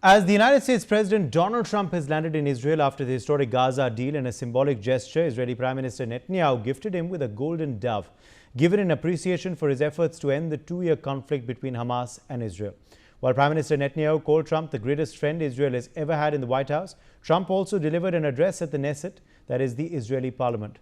As the United States President Donald Trump has landed in Israel after the historic Gaza deal in a symbolic gesture, Israeli Prime Minister Netanyahu gifted him with a golden dove, given in appreciation for his efforts to end the two-year conflict between Hamas and Israel. While Prime Minister Netanyahu called Trump the greatest friend Israel has ever had in the White House, Trump also delivered an address at the Knesset, that is the Israeli parliament.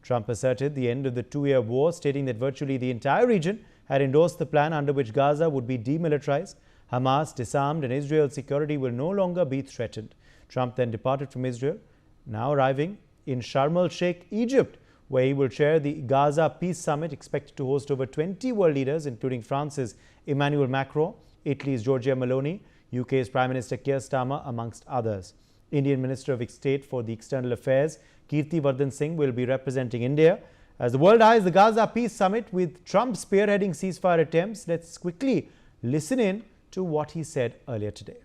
Trump asserted the end of the two-year war, stating that virtually the entire region had endorsed the plan under which Gaza would be demilitarized, Hamas disarmed, and Israel's security will no longer be threatened. Trump then departed from Israel, now arriving in Sharm el-Sheikh, Egypt, where he will chair the Gaza Peace Summit, expected to host over 20 world leaders, including France's Emmanuel Macron, Italy's Giorgia Meloni, UK's Prime Minister Keir Starmer, amongst others. Indian Minister of State for the External Affairs, Kirti Vardhan Singh, will be representing India. As the world eyes the Gaza Peace Summit with Trump spearheading ceasefire attempts, let's quickly listen in to what he said earlier today.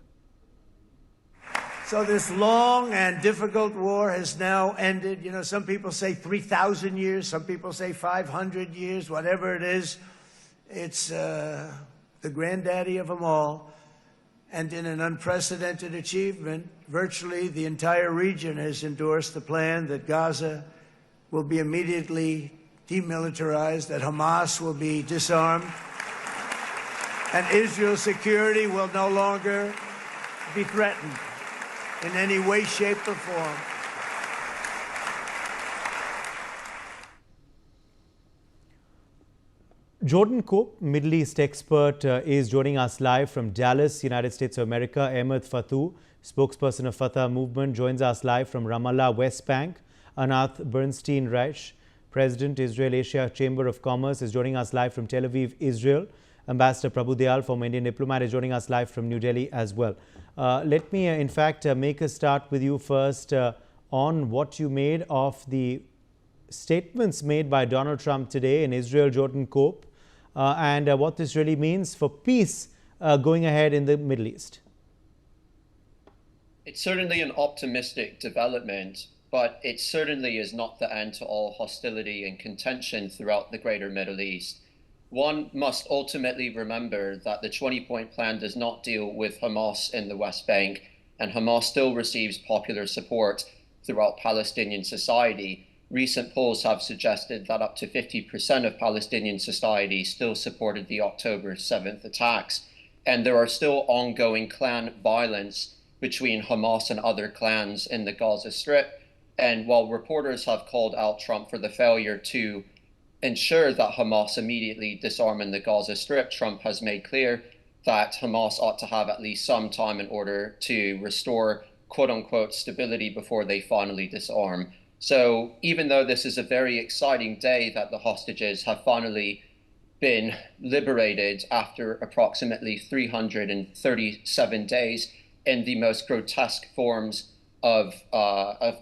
So this long and difficult war has now ended. You know, some people say 3,000 years, some people say 500 years, whatever it is. It's the granddaddy of them all. And in an unprecedented achievement, virtually the entire region has endorsed the plan that Gaza will be immediately demilitarized, that Hamas will be disarmed, and Israel's security will no longer be threatened in any way, shape, or form. Jordan Cope, Middle East expert, is joining us live from Dallas, United States of America. Ahmed Fatou, spokesperson of Fatah movement, joins us live from Ramallah, West Bank. Anath Bernstein-Reich, President, Israel Asia Chamber of Commerce, is joining us live from Tel Aviv, Israel. Ambassador Prabhu Dayal, former Indian diplomat, is joining us live from New Delhi as well. Let me, in fact, make a start with you first on what you made of the statements made by Donald Trump today in Israel, Jordan Cope, and what this really means for peace going ahead in the Middle East. It's certainly an optimistic development, but it certainly is not the end to all hostility and contention throughout the greater Middle East. One must ultimately remember that the 20-point plan does not deal with Hamas in the West Bank, and Hamas still receives popular support throughout Palestinian society. Recent polls have suggested that up to 50% of Palestinian society still supported the October 7th attacks, and there are still ongoing clan violence between Hamas and other clans in the Gaza Strip. And while reporters have called out Trump for the failure to ensure that Hamas immediately disarm in the Gaza Strip, Trump has made clear that Hamas ought to have at least some time in order to restore quote-unquote stability before they finally disarm. So even though this is a very exciting day that the hostages have finally been liberated after approximately 337 days in the most grotesque forms of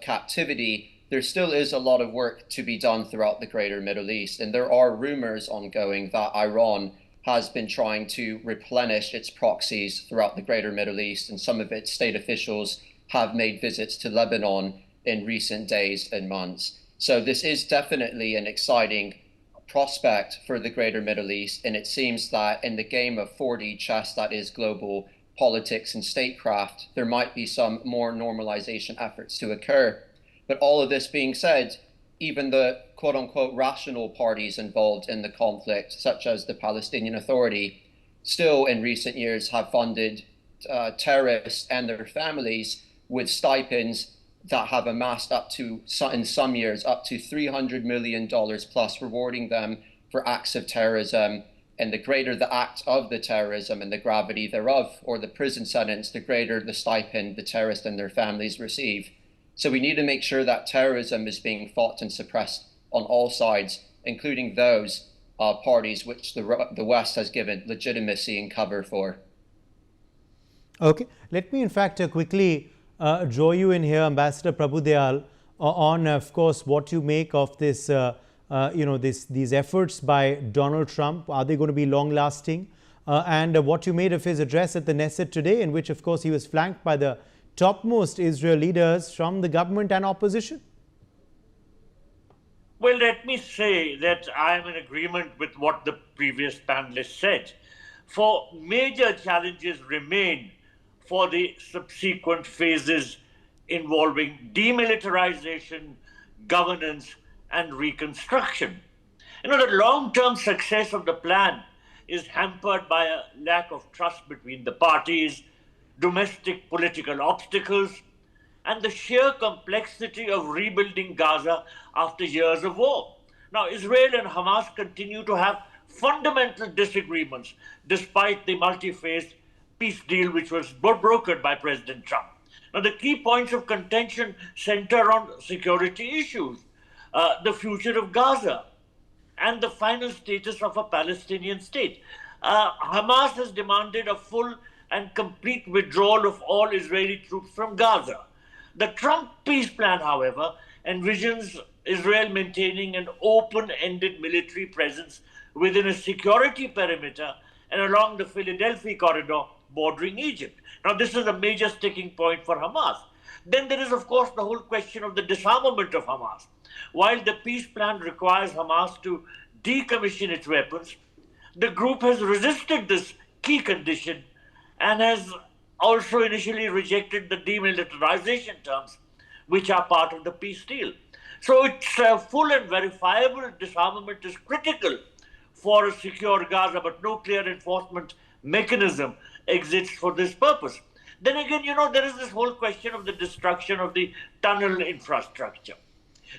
captivity, there still is a lot of work to be done throughout the greater Middle East. And there are rumors ongoing that Iran has been trying to replenish its proxies throughout the greater Middle East, and some of its state officials have made visits to Lebanon in recent days and months. So this is definitely an exciting prospect for the greater Middle East, and it seems that in the game of 4D chess that is global politics and statecraft, there might be some more normalization efforts to occur. But all of this being said, even the quote-unquote rational parties involved in the conflict, such as the Palestinian Authority, still in recent years have funded terrorists and their families with stipends that have amassed up to, in some years, up to $300 million plus, rewarding them for acts of terrorism. And the greater the act of the terrorism and the gravity thereof, or the prison sentence, the greater the stipend the terrorists and their families receive. So we need to make sure that terrorism is being fought and suppressed on all sides, including those parties which the West has given legitimacy and cover for. Okay, let me in fact quickly draw you in here, Ambassador Prabhu Dayal, on of course what you make of this, these efforts by Donald Trump. Are they going to be long-lasting? And what you made of his address at the Knesset today, in which of course he was flanked by the topmost Israel leaders from the government and opposition? Well, let me say that I am in agreement with what the previous panelists said. For major challenges remain for the subsequent phases involving demilitarization, governance, and reconstruction. The long-term success of the plan is hampered by a lack of trust between the parties, domestic political obstacles, and the sheer complexity of rebuilding Gaza after years of war. Now, Israel and Hamas continue to have fundamental disagreements despite the multi-phase peace deal which was brokered by President Trump. Now, the key points of contention center on security issues, the future of Gaza, and the final status of a Palestinian state. Hamas has demanded a full and complete withdrawal of all Israeli troops from Gaza. The Trump peace plan, however, envisions Israel maintaining an open-ended military presence within a security perimeter and along the Philadelphia corridor bordering Egypt. Now, this is a major sticking point for Hamas. Then there is, of course, the whole question of the disarmament of Hamas. While the peace plan requires Hamas to decommission its weapons, the group has resisted this key condition and has also initially rejected the demilitarization terms, which are part of the peace deal. So its full and verifiable disarmament is critical for a secure Gaza, but no clear enforcement mechanism exists for this purpose. Then again, there is this whole question of the destruction of the tunnel infrastructure.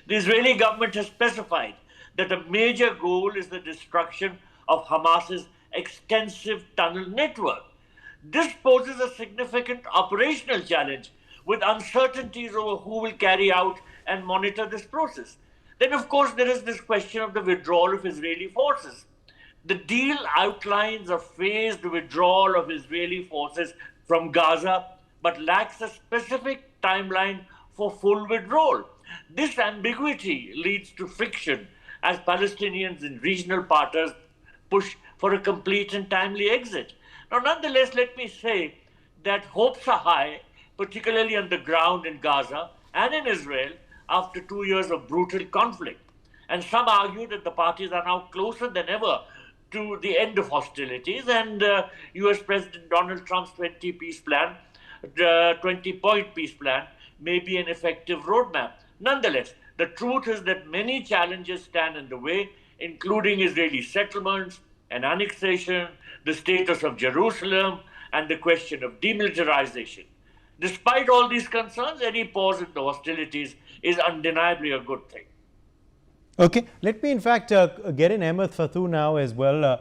The Israeli government has specified that a major goal is the destruction of Hamas's extensive tunnel network. This poses a significant operational challenge with uncertainties over who will carry out and monitor this process. Then, of course, there is this question of the withdrawal of Israeli forces. The deal outlines a phased withdrawal of Israeli forces from Gaza, but lacks a specific timeline for full withdrawal. This ambiguity leads to friction as Palestinians and regional partners push for a complete and timely exit. Now, nonetheless, let me say that hopes are high, particularly on the ground in Gaza and in Israel, after 2 years of brutal conflict. And some argue that the parties are now closer than ever to the end of hostilities, and US President Donald Trump's 20-point peace plan may be an effective roadmap. Nonetheless, the truth is that many challenges stand in the way, including Israeli settlements and annexation, the status of Jerusalem, and the question of demilitarization. Despite all these concerns, any pause in the hostilities is undeniably a good thing. Okay, let me in fact get in Ahmed Fatou now as well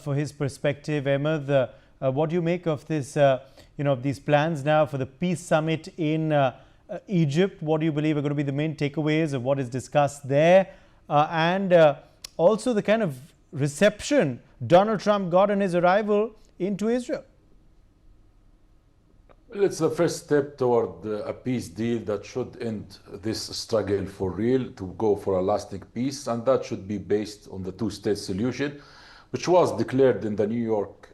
for his perspective. Ahmed, what do you make of this, these plans now for the peace summit in Egypt? What do you believe are going to be the main takeaways of what is discussed there? And also the kind of reception Donald Trump got on his arrival into Israel? Well, it's the first step toward a peace deal that should end this struggle for real, to go for a lasting peace, and that should be based on the two-state solution, which was declared in the New York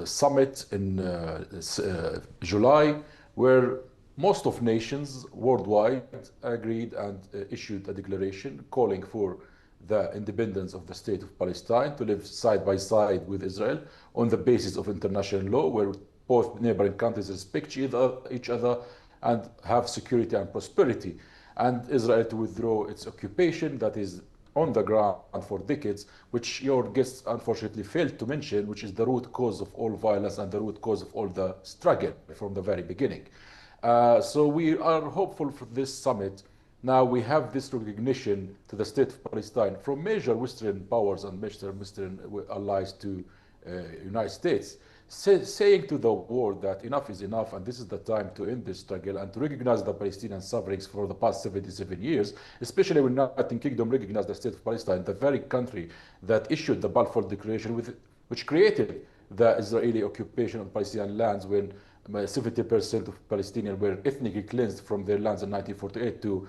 summit in July, where most of nations worldwide agreed and issued a declaration calling for the independence of the state of Palestine to live side by side with Israel on the basis of international law, where both neighboring countries respect each other and have security and prosperity, and Israel to withdraw its occupation that is on the ground for decades, which your guests unfortunately failed to mention, which is the root cause of all violence and the root cause of all the struggle from the very beginning. So we are hopeful for this summit. Now we have this recognition to the state of Palestine from major Western powers and major Western allies to United States, saying to the world that enough is enough and this is the time to end this struggle and to recognize the Palestinian sufferings for the past 77 years, especially when the United Kingdom recognized the state of Palestine, the very country that issued the Balfour Declaration, which created the Israeli occupation of Palestinian lands when 70% of Palestinians were ethnically cleansed from their lands in 1948 to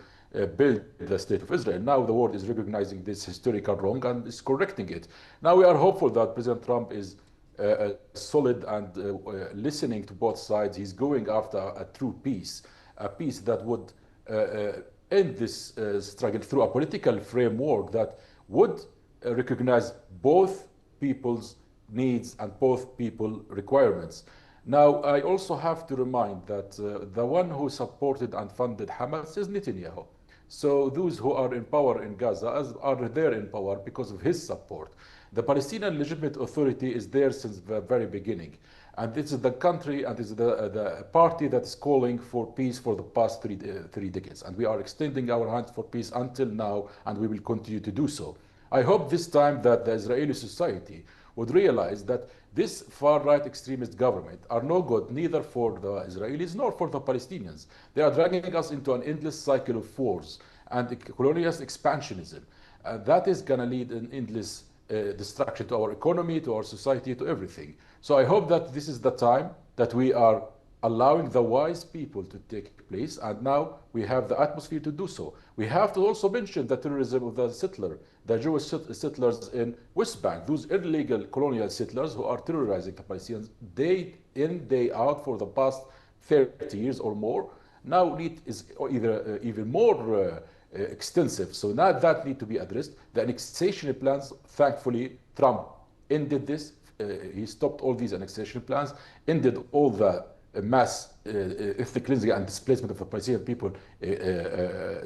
build the state of Israel. Now the world is recognizing this historical wrong and is correcting it. Now we are hopeful that President Trump is solid and listening to both sides. He's going after a true peace, a peace that would end this struggle through a political framework that would recognize both people's needs and both people's requirements. Now, I also have to remind that the one who supported and funded Hamas is Netanyahu. So those who are in power in Gaza are there in power because of his support. The Palestinian Legitimate Authority is there since the very beginning. And this is the country and this is the party that is calling for peace for the past three decades. And we are extending our hands for peace until now, and we will continue to do so. I hope this time that the Israeli society would realize that this far-right extremist government are no good neither for the Israelis nor for the Palestinians. They are dragging us into an endless cycle of wars and colonialist expansionism. That is going to lead an endless destruction to our economy, to our society, to everything. So I hope that this is the time that we are allowing the wise people to take place, and now we have the atmosphere to do so. We have to also mention the terrorism of the Jewish settlers in West Bank, those illegal colonial settlers who are terrorizing the Palestinians day in, day out for the past 30 years or more. Now need is either even more extensive. So now that need to be addressed. The annexation plans, thankfully, Trump ended this. He stopped all these annexation plans, ended all the mass ethnic cleansing and displacement of the Palestinian people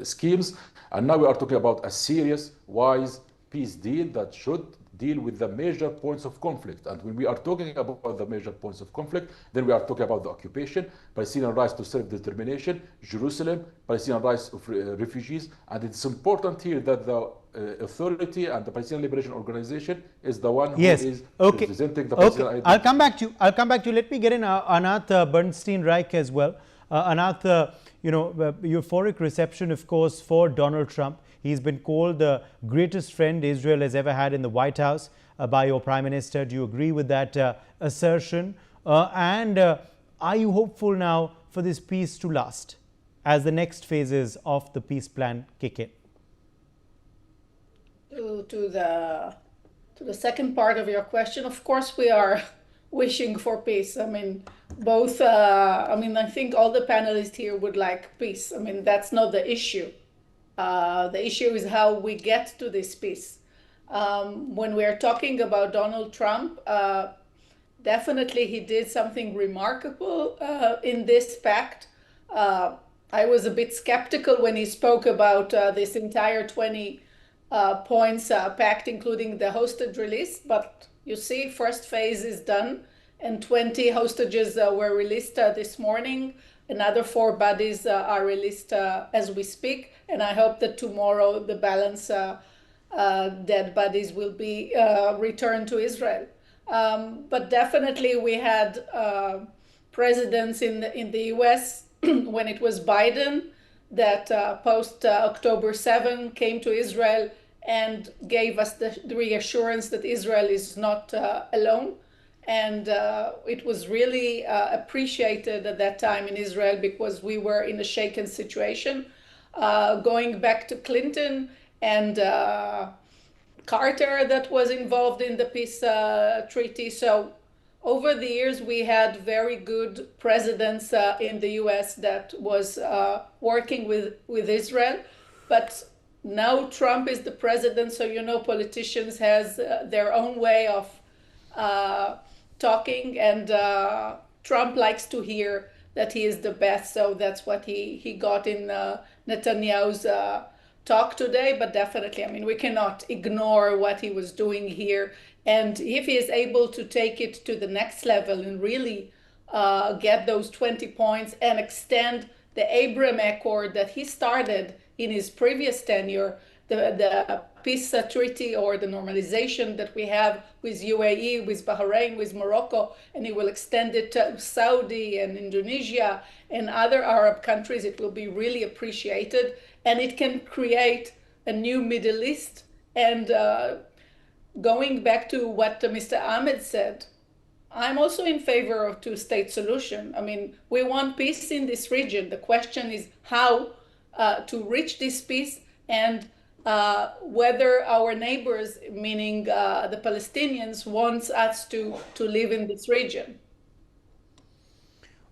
schemes. And now we are talking about a serious, wise peace deal that should deal with the major points of conflict. And when we are talking about the major points of conflict, then we are talking about the occupation, Palestinian rights to self-determination, Jerusalem, Palestinian rights of refugees. And it's important here that the authority and the Palestinian Liberation Organization is the one who is representing the Palestinian identity. I'll come back to you. Let me get in Anath Bernstein-Reich as well. Anath, euphoric reception, of course, for Donald Trump. He's been called the greatest friend Israel has ever had in the White House by your Prime Minister. Do you agree with that assertion? And are you hopeful now for this peace to last as the next phases of the peace plan kick in? To the second part of your question, of course we are wishing for peace. I mean, I think all the panelists here would like peace. I mean, that's not the issue. The issue is how we get to this peace. When we are talking about Donald Trump, definitely he did something remarkable in this pact. I was a bit skeptical when he spoke about this entire 20 points pact, including the hostage release. But you see, first phase is done, and 20 hostages were released this morning. Another 4 bodies are released as we speak, and I hope that tomorrow the balance dead bodies will be returned to Israel. But definitely we had presidents in the US when it was Biden that post October 7 came to Israel and gave us the reassurance that Israel is not alone. And it was really appreciated at that time in Israel because we were in a shaken situation. Going back to Clinton and Carter that was involved in the peace treaty. So over the years, we had very good presidents in the US that was working with Israel. But now Trump is the president, so politicians has their own way of talking, and Trump likes to hear that he is the best, so that's what he got in Netanyahu's talk today. But definitely, we cannot ignore what he was doing here, and if he is able to take it to the next level and really get those 20 points and extend the Abraham Accord that he started in his previous tenure, the peace treaty or the normalization that we have with UAE, with Bahrain, with Morocco, and he will extend it to Saudi and Indonesia and other Arab countries, it will be really appreciated, and it can create a new Middle East. And going back to what Mr. Ahmed said, I'm also in favor of two-state solution. We want peace in this region. The question is how to reach this peace, and whether our neighbors, meaning the Palestinians, wants us to live in this region.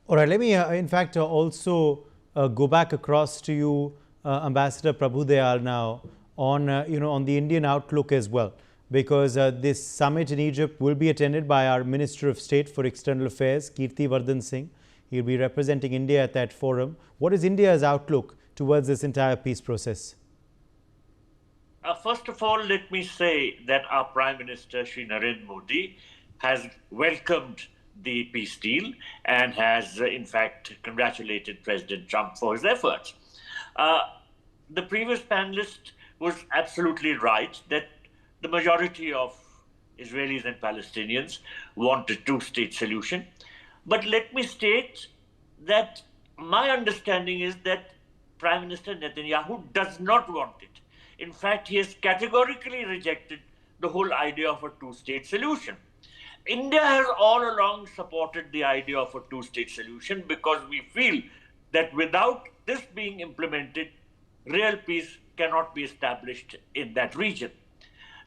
All right, let me in fact also go back across to you, Ambassador Prabhu Dayal, now on on the Indian outlook as well. because this summit in Egypt will be attended by our Minister of State for External Affairs, Kirti Vardhan Singh. He'll be representing India at that forum. What is India's outlook towards this entire peace process? First of all, let me say that our Prime Minister, Shri Narendra Modi, has welcomed the peace deal and has, in fact, congratulated President Trump for his efforts. The previous panelist was absolutely right that the majority of Israelis and Palestinians want a two-state solution. But let me state that my understanding is that Prime Minister Netanyahu does not want it. In fact, he has categorically rejected the whole idea of a two-state solution. India has all along supported the idea of a two-state solution because we feel that without this being implemented, real peace cannot be established in that region.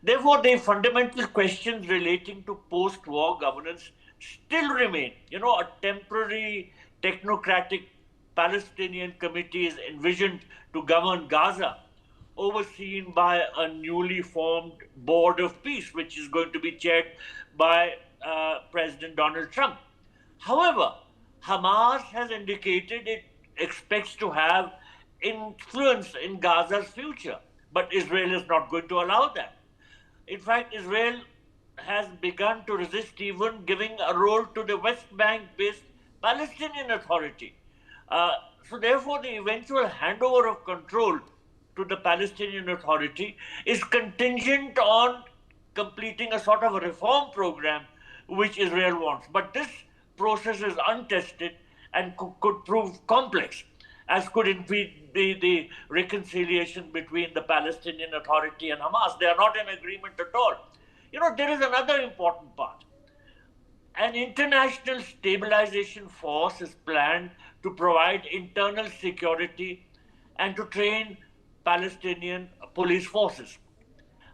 Therefore, the fundamental questions relating to post-war governance still remain. A temporary technocratic Palestinian committee is envisioned to govern Gaza, overseen by a newly formed board of peace, which is going to be chaired by President Donald Trump. However, Hamas has indicated it expects to have influence in Gaza's future, but Israel is not going to allow that. In fact, Israel has begun to resist even giving a role to the West Bank-based Palestinian Authority. So therefore, the eventual handover of control to the Palestinian Authority is contingent on completing a sort of a reform program which Israel wants. But this process is untested and could prove complex, as could impede the reconciliation between the Palestinian Authority and Hamas. They are not in agreement at all. There is another important part. An international stabilization force is planned to provide internal security and to train Palestinian police forces.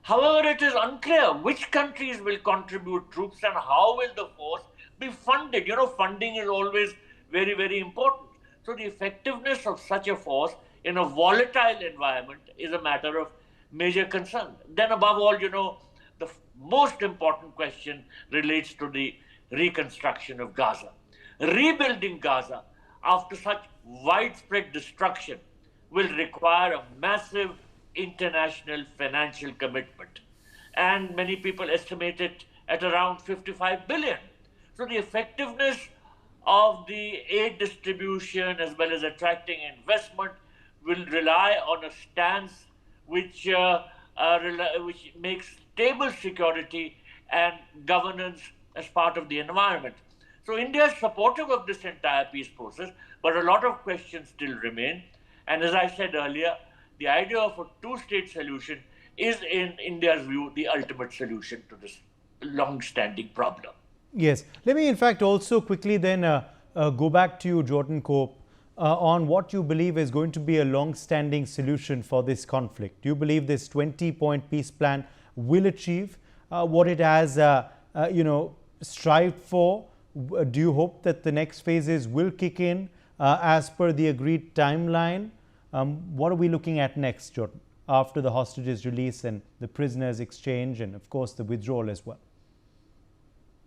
However, it is unclear which countries will contribute troops and how will the force be funded. Funding is always very, very important. So the effectiveness of such a force in a volatile environment is a matter of major concern. Then above all, the most important question relates to the reconstruction of Gaza. Rebuilding Gaza after such widespread destruction will require a massive international financial commitment. And many people estimate it at around 55 billion. So the effectiveness of the aid distribution as well as attracting investment will rely on a stance which makes stable security and governance as part of the environment. So India is supportive of this entire peace process, but a lot of questions still remain. And as I said earlier, the idea of a two-state solution is, in India's view, the ultimate solution to this long-standing problem. Yes. Let me, in fact, also quickly then go back to you, Jordan Cope, on what you believe is going to be a long-standing solution for this conflict. Do you believe this 20-point peace plan will achieve what it has, strived for? Do you hope that the next phases will kick in as per the agreed timeline? What are we looking at next, Jordan, after the hostages release and the prisoners exchange and, of course, the withdrawal as well?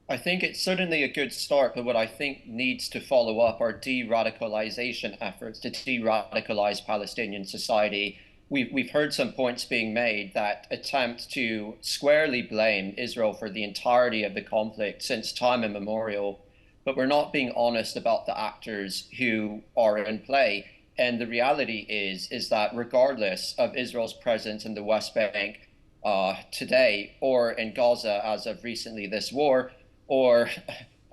I think it's certainly a good start, but what I think needs to follow up are de-radicalization efforts to de-radicalize Palestinian society. We've heard some points being made that attempt to squarely blame Israel for the entirety of the conflict since time immemorial, but we're not being honest about the actors who are in play. And the reality is that regardless of Israel's presence in the West Bank today or in Gaza as of recently this war, or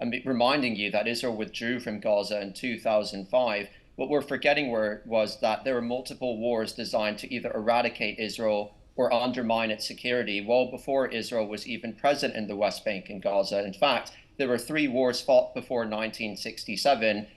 I'm reminding you that Israel withdrew from Gaza in 2005, what we're forgetting was that there were multiple wars designed to either eradicate Israel or undermine its security well before Israel was even present in the West Bank and Gaza. In fact, there were 3 wars fought before 1967,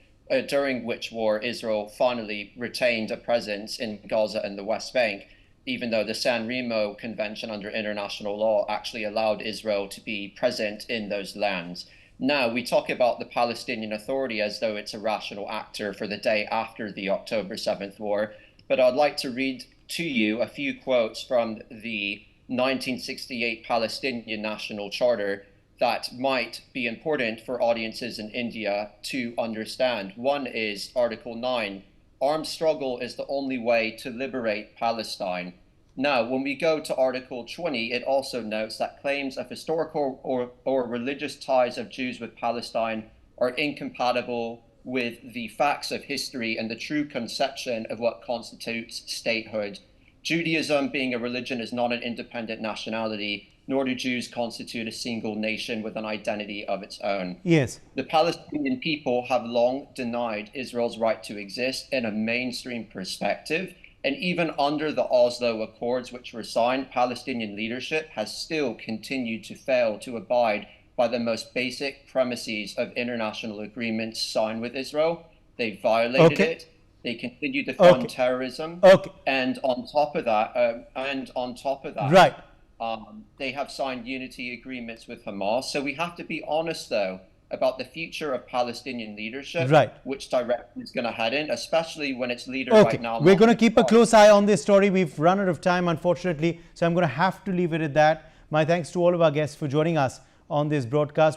during which war Israel finally retained a presence in Gaza and the West Bank, even though the San Remo Convention under international law actually allowed Israel to be present in those lands. Now, we talk about the Palestinian Authority as though it's a rational actor for the day after the October 7th war, but I'd like to read to you a few quotes from the 1968 Palestinian National Charter that might be important for audiences in India to understand. One is Article 9. Armed struggle is the only way to liberate Palestine. Now, when we go to Article 20, it also notes that claims of historical or religious ties of Jews with Palestine are incompatible with the facts of history and the true conception of what constitutes statehood. Judaism, being a religion, is not an independent nationality, nor do Jews constitute a single nation with an identity of its own. Yes. The Palestinian people have long denied Israel's right to exist in a mainstream perspective. And even under the Oslo Accords, which were signed, Palestinian leadership has still continued to fail to abide by the most basic premises of international agreements signed with Israel. They violated it. They continue to fund terrorism. And on top of that, right. They have signed unity agreements with Hamas. So we have to be honest, though, about the future of Palestinian leadership, which direction is going to head in, especially when its leader right now. We're going to keep a close eye on this story. We've run out of time, unfortunately, so I'm going to have to leave it at that. My thanks to all of our guests for joining us on this broadcast.